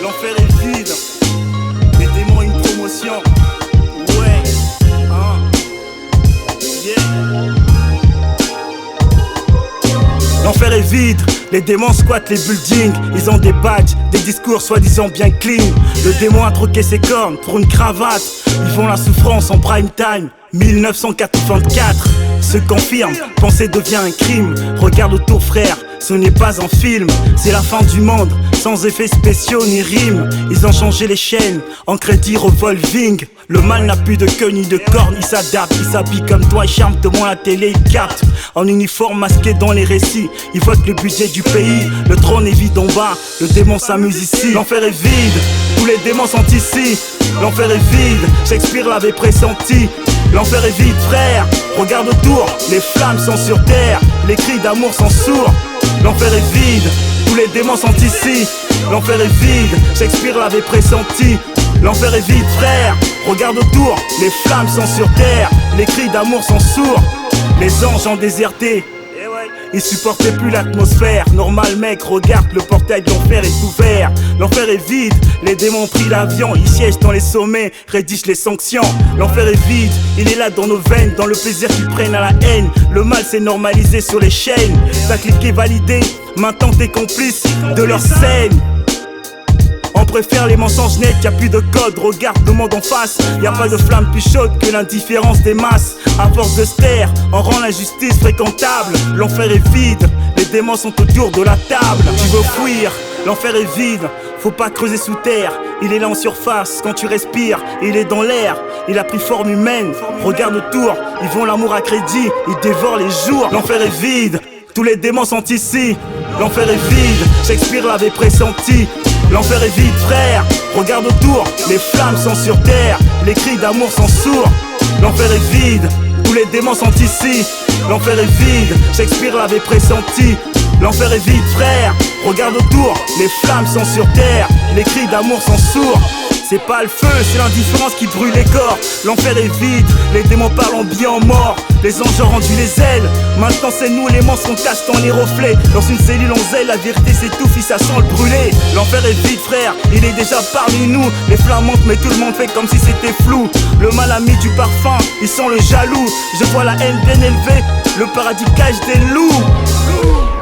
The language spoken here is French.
L'enfer est vide. Mettez-moi une promotion. Ouais, hein. Yeah. L'enfer est vide, les démons squattent les buildings. Ils ont des badges, des discours soi-disant bien clean. Le démon a troqué ses cornes pour une cravate. Ils font la souffrance en prime time. 1984 se confirme, penser devient un crime. Regarde autour frère, ce n'est pas un film. C'est la fin du monde, sans effets spéciaux ni rimes. Ils ont changé les chaînes en crédit revolving. Le mal n'a plus de queue ni de cornes, il s'adapte. Il s'habille comme toi, il charme devant la télé, il capte. En uniforme masqué dans les récits, il vote le budget du pays. Le trône est vide en bas, le démon s'amuse ici. L'enfer est vide, tous les démons sont ici. L'enfer est vide, Shakespeare l'avait pressenti. L'enfer est vide frère, regarde autour, les flammes sont sur terre, les cris d'amour sont sourds. L'enfer est vide, tous les démons sont ici. L'enfer est vide, Shakespeare l'avait pressenti. L'enfer est vide frère, regarde autour, les flammes sont sur terre, les cris d'amour sont sourds. Les anges ont déserté, ils supportaient plus l'atmosphère. Normal mec, regarde, le portail de l'enfer est ouvert. L'enfer est vide, les démons ont pris l'avion. Ils siègent dans les sommets, rédigent les sanctions. L'enfer est vide, il est là dans nos veines. Dans le plaisir qu'ils prennent à la haine. Le mal s'est normalisé sur les chaînes. T'as cliqué validé, maintenant t'es complice de leur scène. On préfère les mensonges nets, y'a plus de code, regarde le monde en face. Y'a pas de flamme plus chaude que l'indifférence des masses. À force de se taire, on rend l'injustice fréquentable. L'enfer est vide, les démons sont autour de la table. Tu veux fuir, l'enfer est vide, faut pas creuser sous terre. Il est là en surface, quand tu respires, il est dans l'air. Il a pris forme humaine, regarde autour, ils vont l'amour à crédit, ils dévorent les jours. L'enfer est vide, tous les démons sont ici. L'enfer est vide, Shakespeare l'avait pressenti. L'enfer est vide frère, regarde autour, les flammes sont sur terre, les cris d'amour sont sourds. L'enfer est vide, tous les démons sont ici. L'enfer est vide, Shakespeare l'avait pressenti. L'enfer est vide frère, regarde autour, les flammes sont sur terre, les cris d'amour sont sourds. C'est pas le feu, c'est l'indifférence qui brûle les corps. L'enfer est vide, les démons parlent en bien en mort. Les anges ont rendu les ailes, maintenant c'est nous les monstres, on cache dans les reflets. Dans une cellule en zèle, la vérité s'étouffe, ça sent le brûler. L'enfer est vide frère, il est déjà parmi nous. Les flammes montent mais tout le monde fait comme si c'était flou. Le mal a mis du parfum, ils sont le jaloux. Je vois la haine bien élevée, le paradis cache des loups.